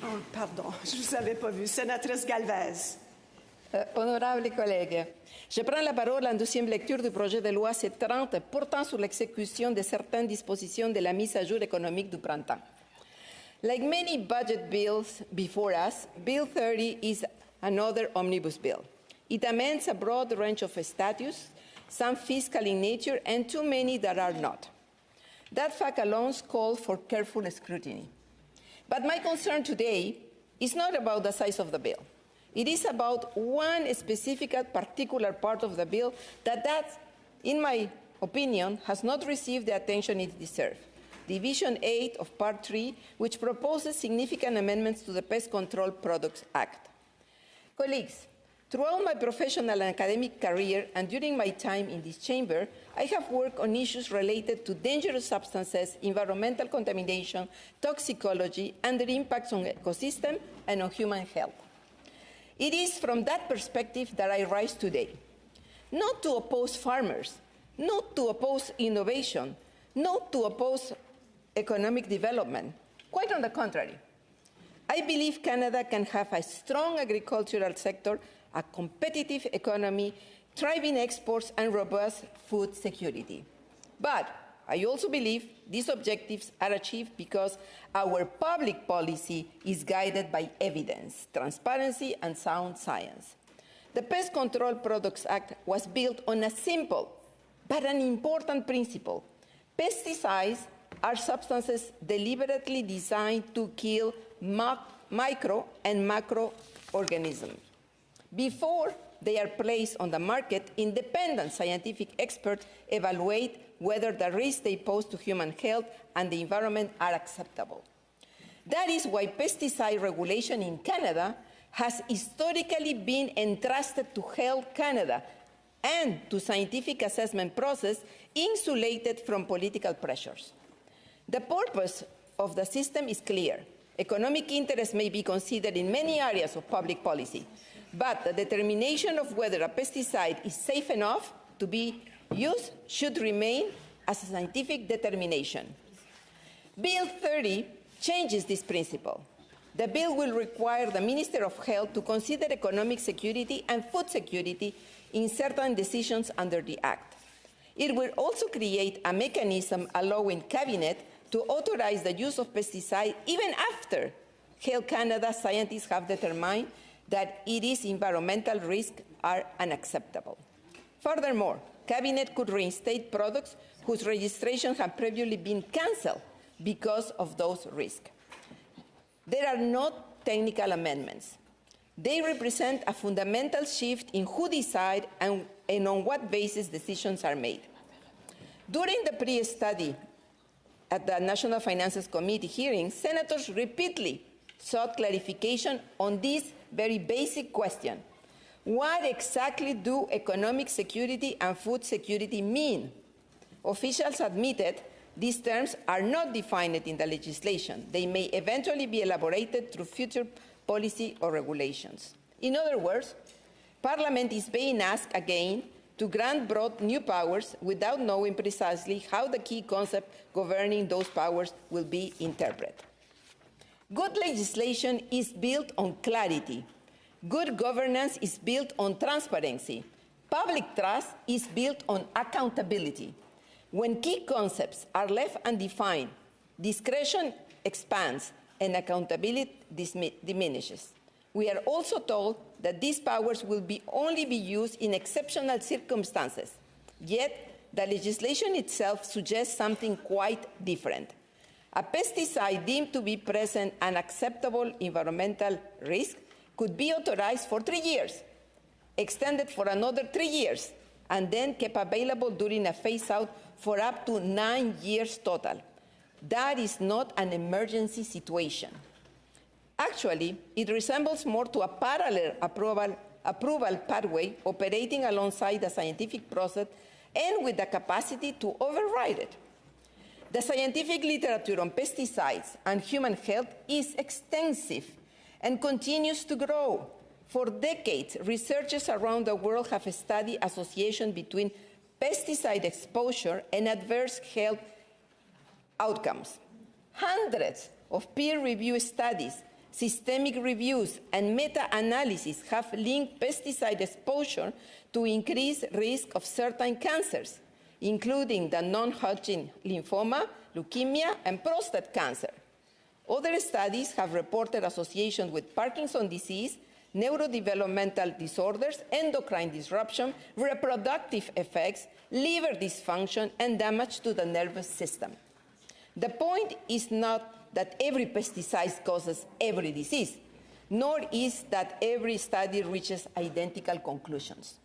Oh, pardon, je ne vous avais pas vu. Sénatrice Galvez. Honorables collègues, je prends la parole en deuxième lecture du projet de loi C-30 portant sur l'exécution de certaines dispositions de la mise à jour économique du printemps. Like many budget bills before us, Bill 30 is another omnibus bill. It amends a broad range of statutes, some fiscal in nature and too many that are not. That fact alone calls for careful scrutiny. But my concern today is not about the size of the bill. It is about one specific particular part of the bill that, in my opinion, has not received the attention it deserves. Division 8 of Part 3, which proposes significant amendments to the Pest Control Products Act. Colleagues, throughout my professional and academic career and during my time in this chamber, I have worked on issues related to dangerous substances, environmental contamination, toxicology, and their impacts on ecosystem and on human health. It is from that perspective that I rise today, not to oppose farmers, not to oppose innovation, not to oppose economic development. Quite on the contrary. I believe Canada can have a strong agricultural sector, a competitive economy, thriving exports, and robust food security. But I also believe these objectives are achieved because our public policy is guided by evidence, transparency, and sound science. The Pest Control Products Act was built on a simple but an important principle. Pesticides are substances deliberately designed to kill micro and macroorganisms. Before they are placed on the market, independent scientific experts evaluate whether the risks they pose to human health and the environment are acceptable. That is why pesticide regulation in Canada has historically been entrusted to Health Canada and to scientific assessment process insulated from political pressures. The purpose of the system is clear. Economic interest may be considered in many areas of public policy, but the determination of whether a pesticide is safe enough to be used should remain as a scientific determination. Bill 30 changes this principle. The bill will require the Minister of Health to consider economic security and food security in certain decisions under the Act. It will also create a mechanism allowing Cabinet to authorize the use of pesticides even after Health Canada scientists have determined that its environmental risks are unacceptable. Furthermore, Cabinet could reinstate products whose registration had previously been cancelled because of those risks. There are no technical amendments. They represent a fundamental shift in who decides and on what basis decisions are made. During the pre-study at the National Finances Committee hearing, senators repeatedly sought clarification on this very basic question. What exactly do economic security and food security mean? Officials admitted these terms are not defined in the legislation. They may eventually be elaborated through future policy or regulations. In other words, Parliament is being asked again to grant broad new powers without knowing precisely how the key concept governing those powers will be interpreted. Good legislation is built on clarity. Good governance is built on transparency. Public trust is built on accountability. When key concepts are left undefined, discretion expands and accountability diminishes. We are also told that these powers will only be used in exceptional circumstances. Yet, the legislation itself suggests something quite different. A pesticide deemed to be present an acceptable environmental risk could be authorized for 3 years, extended for another 3 years, and then kept available during a phase-out for up to 9 years total. That is not an emergency situation. Actually, it resembles more to a parallel approval pathway operating alongside the scientific process and with the capacity to override it. The scientific literature on pesticides and human health is extensive and continues to grow. For decades, researchers around the world have studied association between pesticide exposure and adverse health outcomes. Hundreds of peer-reviewed studies systemic reviews, and meta-analysis have linked pesticide exposure to increased risk of certain cancers, including the non-Hodgkin lymphoma, leukemia, and prostate cancer. Other studies have reported associations with Parkinson's disease, neurodevelopmental disorders, endocrine disruption, reproductive effects, liver dysfunction, and damage to the nervous system. The point is not that every pesticide causes every disease, nor is that every study reaches identical conclusions.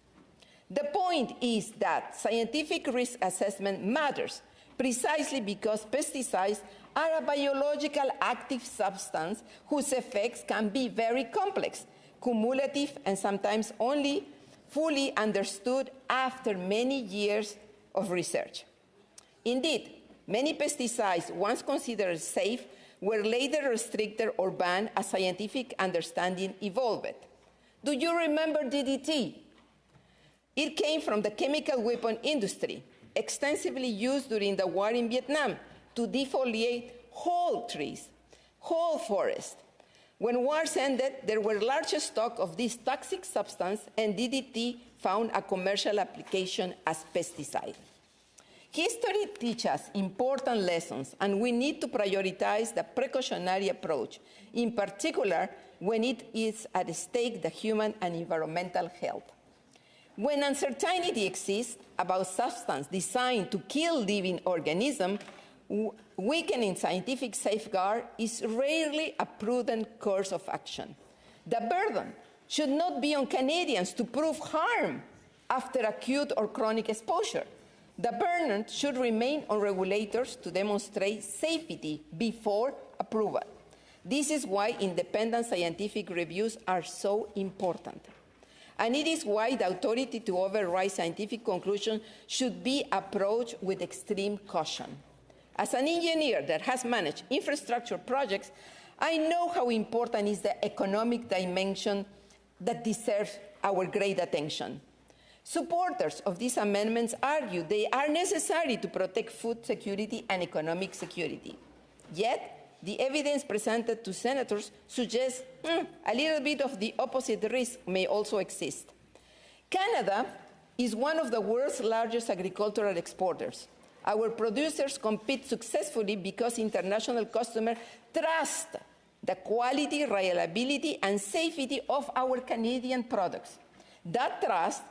The point is that scientific risk assessment matters precisely because pesticides are a biological active substance whose effects can be very complex, cumulative, and sometimes only fully understood after many years of research. Indeed, many pesticides once considered safe were later restricted or banned as scientific understanding evolved. Do you remember DDT? It came from the chemical weapon industry, extensively used during the war in Vietnam to defoliate whole trees, whole forests. When wars ended, there were large stocks of this toxic substance, and DDT found a commercial application as pesticide. History teaches us important lessons, and we need to prioritize the precautionary approach, in particular when it is at stake the human and environmental health. When uncertainty exists about substance designed to kill living organisms, weakening scientific safeguard is rarely a prudent course of action. The burden should not be on Canadians to prove harm after acute or chronic exposure. The burden should remain on regulators to demonstrate safety before approval. This is why independent scientific reviews are so important. And it is why the authority to override scientific conclusions should be approached with extreme caution. As an engineer that has managed infrastructure projects, I know how important is the economic dimension that deserves our great attention. Supporters of these amendments argue they are necessary to protect food security and economic security. Yet, the evidence presented to senators suggests a little bit of the opposite risk may also exist. Canada is one of the world's largest agricultural exporters. Our producers compete successfully because international customers trust the quality, reliability, and safety of our Canadian products. That trust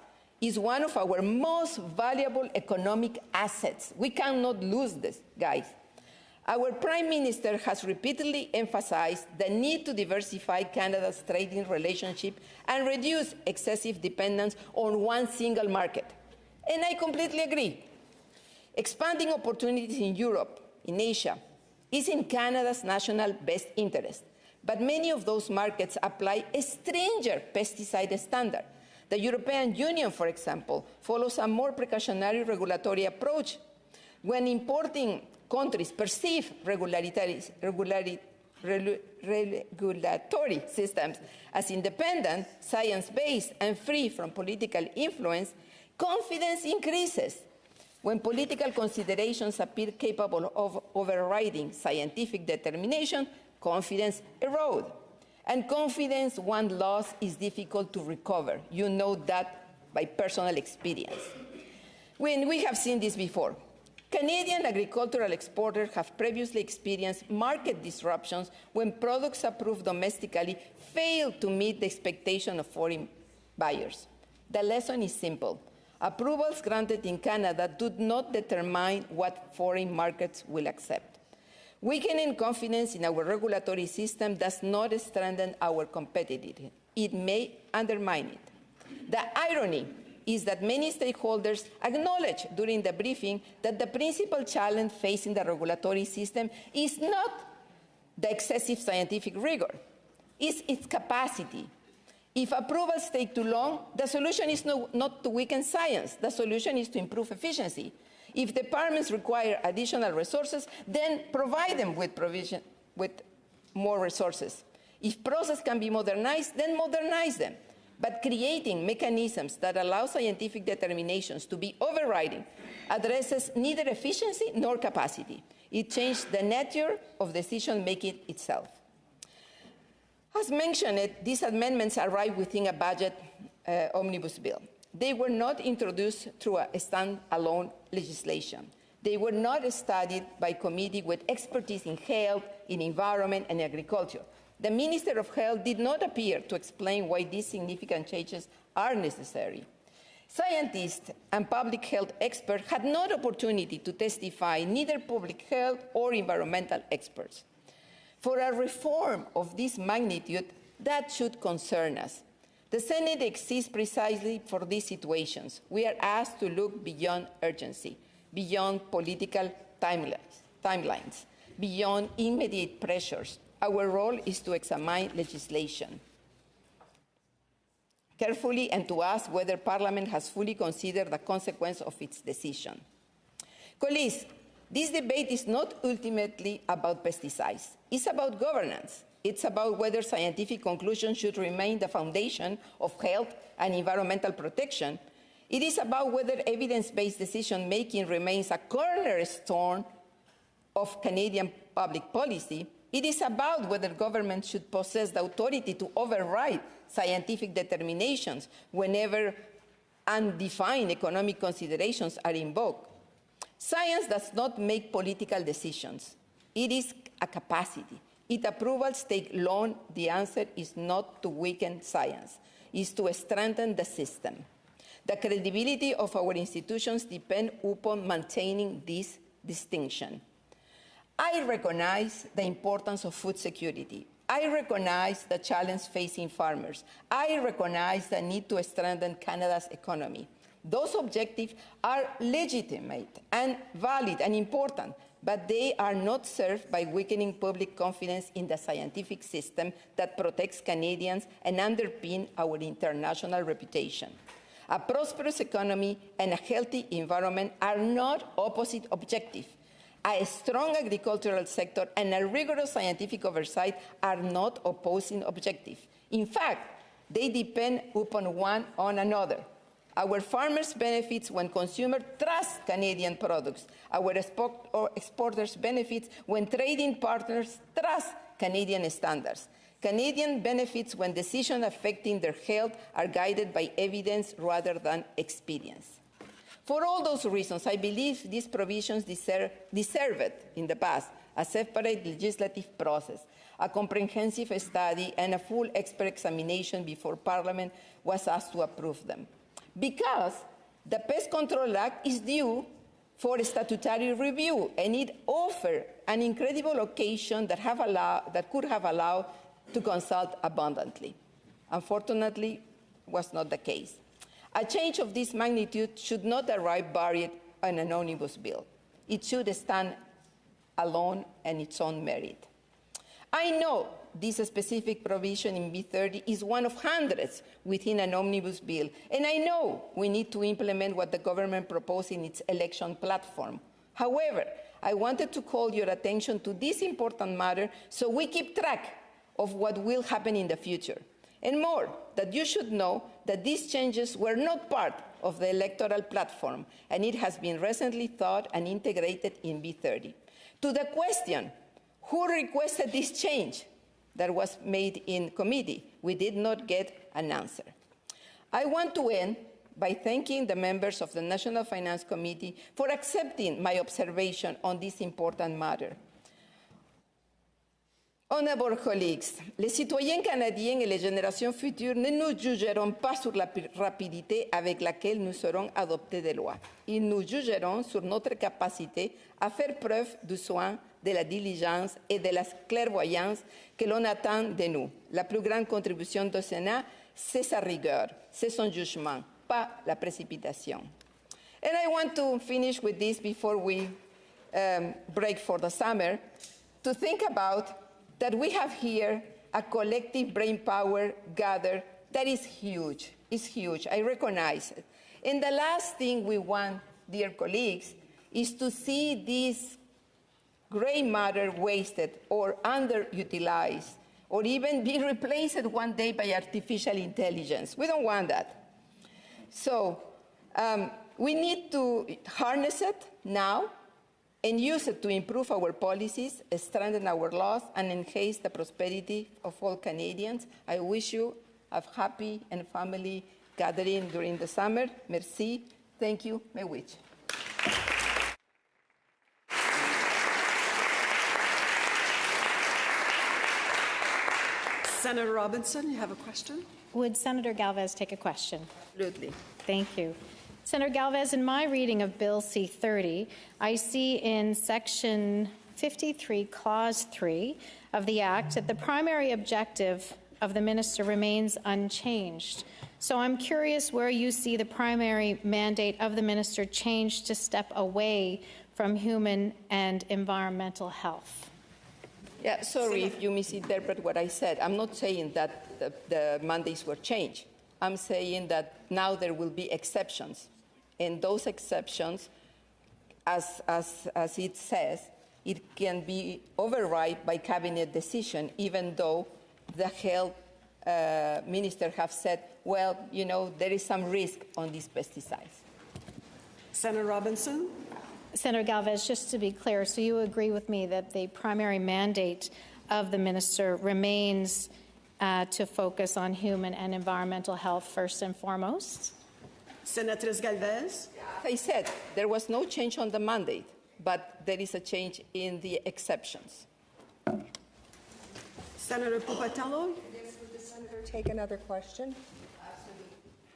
is one of our most valuable economic assets. We cannot lose this, guys. Our Prime Minister has repeatedly emphasized the need to diversify Canada's trading relationship and reduce excessive dependence on one single market. And I completely agree. Expanding opportunities in Europe, in Asia, is in Canada's national best interest. But many of those markets apply a stringent pesticide standard. The European Union, for example, follows a more precautionary regulatory approach. When importing countries perceive regulatory systems as independent, science-based, and free from political influence, confidence increases. When political considerations appear capable of overriding scientific determination, confidence erodes. And confidence, once lost, is difficult to recover. You know that by personal experience. We have seen this before. Canadian agricultural exporters have previously experienced market disruptions when products approved domestically fail to meet the expectation of foreign buyers. The lesson is simple. Approvals granted in Canada do not determine what foreign markets will accept. Weakening confidence in our regulatory system does not strengthen our competitiveness. It may undermine it. The irony is that many stakeholders acknowledged during the briefing that the principal challenge facing the regulatory system is not the excessive scientific rigor, it's its capacity. If approvals take too long, the solution is not to weaken science. The solution is to improve efficiency. If departments require additional resources, then provide them with more resources. If processes can be modernized, then modernize them. But creating mechanisms that allow scientific determinations to be overriding addresses neither efficiency nor capacity. It changes the nature of decision-making itself. As mentioned, these amendments arrived within a budget omnibus bill. They were not introduced through a standalone legislation. They were not studied by committee with expertise in health, in environment, and agriculture. The Minister of Health did not appear to explain why these significant changes are necessary. Scientists and public health experts had no opportunity to testify, neither public health or environmental experts. For a reform of this magnitude, that should concern us. The Senate exists precisely for these situations. We are asked to look beyond urgency, beyond political timelines, beyond immediate pressures. Our role is to examine legislation carefully and to ask whether Parliament has fully considered the consequence of its decision. Colleagues, this debate is not ultimately about pesticides. It's about governance. It's about whether scientific conclusions should remain the foundation of health and environmental protection. It is about whether evidence-based decision-making remains a cornerstone of Canadian public policy. It is about whether government should possess the authority to override scientific determinations whenever undefined economic considerations are invoked. Science does not make political decisions. It is a capacity. If approvals take long, the answer is not to weaken science, it's to strengthen the system. The credibility of our institutions depends upon maintaining this distinction. I recognize the importance of food security. I recognize the challenge facing farmers. I recognize the need to strengthen Canada's economy. Those objectives are legitimate and valid and important, but they are not served by weakening public confidence in the scientific system that protects Canadians and underpins our international reputation. A prosperous economy and a healthy environment are not opposite objectives. A strong agricultural sector and a rigorous scientific oversight are not opposing objectives. In fact, they depend upon one another. Our farmers benefit when consumers trust Canadian products. Our exporters benefit when trading partners trust Canadian standards. Canadian benefits when decisions affecting their health are guided by evidence rather than experience. For all those reasons, I believe these provisions deserved in the past a separate legislative process, a comprehensive study, and a full expert examination before Parliament was asked to approve them. Because the Pest Control Act is due for statutory review, and it offered an incredible occasion that could have allowed to consult abundantly. Unfortunately, was not the case. A change of this magnitude should not arrive buried in an omnibus bill. It should stand alone on its own merit. I know this specific provision in B30 is one of hundreds within an omnibus bill, and I know we need to implement what the government proposed in its election platform. However, I wanted to call your attention to this important matter so we keep track of what will happen in the future. And more, that you should know that these changes were not part of the electoral platform, and it has been recently thought and integrated in B30. To the question, who requested this change that was made in committee, we did not get an answer. I want to end by thanking the members of the National Finance Committee for accepting my observation on this important matter. Honorable colleagues, les citoyens canadiens et les générations futures ne nous jugeront pas sur la rapidité avec laquelle nous serons adoptés des lois. Ils nous jugeront sur notre capacité à faire preuve du soin, de la diligence et de la clairvoyance que l'on attend de nous. La plus grande contribution du Sénat, c'est sa rigueur, c'est son jugement, pas la précipitation. And I want to finish with this before we break for the summer, to think about that we have here a collective brain power gathered that is huge. It's huge. I recognize it. And the last thing we want, dear colleagues, is to see this gray matter wasted or underutilized or even be replaced one day by artificial intelligence. We don't want that. So we need to harness it now and use it to improve our policies, strengthen our laws, and enhance the prosperity of all Canadians. I wish you a happy and family gathering during the summer. Merci. Thank you. Miigwech. Senator Robinson, you have a question? Would Senator Galvez take a question? Absolutely. Thank you. Senator Galvez, in my reading of Bill C-30, I see in Section 53, Clause 3 of the Act that the primary objective of the minister remains unchanged. So I'm curious where you see the primary mandate of the minister change to step away from human and environmental health. Yeah, sorry if you misinterpret what I said. I'm not saying that the mandates were changed. I'm saying that now there will be exceptions. And those exceptions, as it says, it can be override by cabinet decision, even though the health minister have said, well, you know, there is some risk on these pesticides. Senator Robinson? Senator Galvez, just to be clear, so you agree with me that the primary mandate of the minister remains to focus on human and environmental health first and foremost? Senatrice Galvez? I said there was no change on the mandate, but there is a change in the exceptions. Senator Pupatello? Yes, would the senator take another question?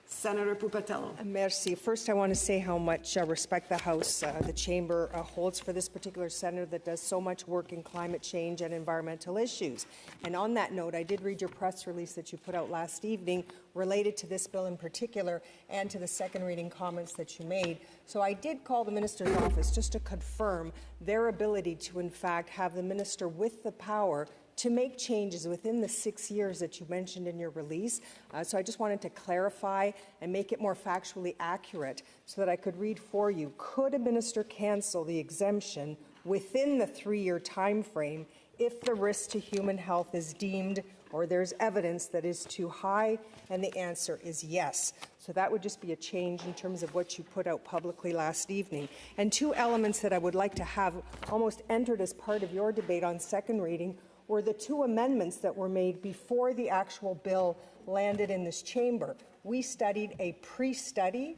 Senator Pupatello. Merci. First, I want to say how much respect the House, the Chamber holds for this particular senator that does so much work in climate change and environmental issues. And on that note, I did read your press release that you put out last evening related to this bill in particular and to the second reading comments that you made. So I did call the minister's office just to confirm their ability to, in fact, have the minister with the power to make changes within the 6 years that you mentioned in your release. So I just wanted to clarify and make it more factually accurate so that I could read for you. Could a minister cancel the exemption within the 3-year time frame if the risk to human health is deemed or there's evidence that is too high? And the answer is yes. So that would just be a change in terms of what you put out publicly last evening. And two elements that I would like to have almost entered as part of your debate on second reading were the two amendments that were made before the actual bill landed in this chamber. We studied a pre-study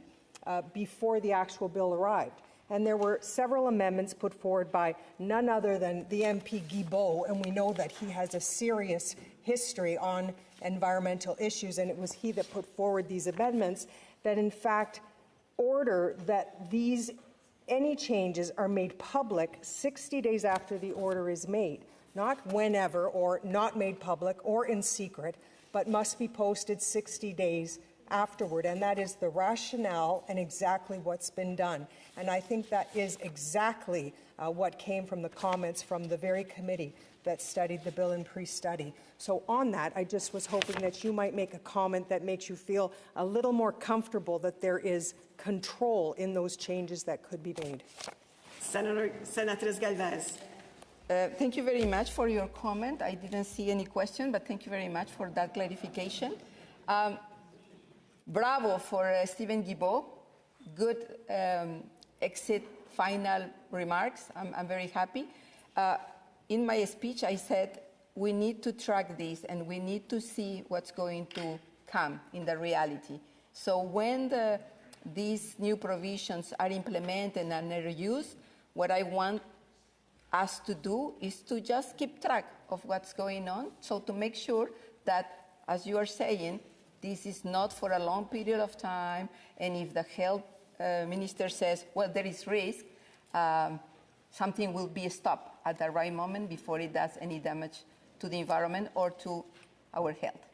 before the actual bill arrived. And there were several amendments put forward by none other than the MP Guilbeault, and we know that he has a serious history on environmental issues, and it was he that put forward these amendments that, in fact, order that any changes are made public 60 days after the order is made. Not whenever or not made public or in secret, but must be posted 60 days afterward. And that is the rationale and exactly what's been done. And I think that is exactly what came from the comments from the very committee that studied the bill in pre-study. So on that, I just was hoping that you might make a comment that makes you feel a little more comfortable that there is control in those changes that could be made. Senatrice Galvez. Thank you very much for your comment. I didn't see any question, but thank you very much for that clarification. Bravo for Stephen Guilbeault. Good exit final remarks. I'm very happy. In my speech, I said we need to track this and we need to see what's going to come in the reality. So when these new provisions are implemented and are used, what I want us to do is to just keep track of what's going on, so to make sure that, as you are saying, this is not for a long period of time, and if the health minister says, well, there is risk, something will be stopped at the right moment before it does any damage to the environment or to our health.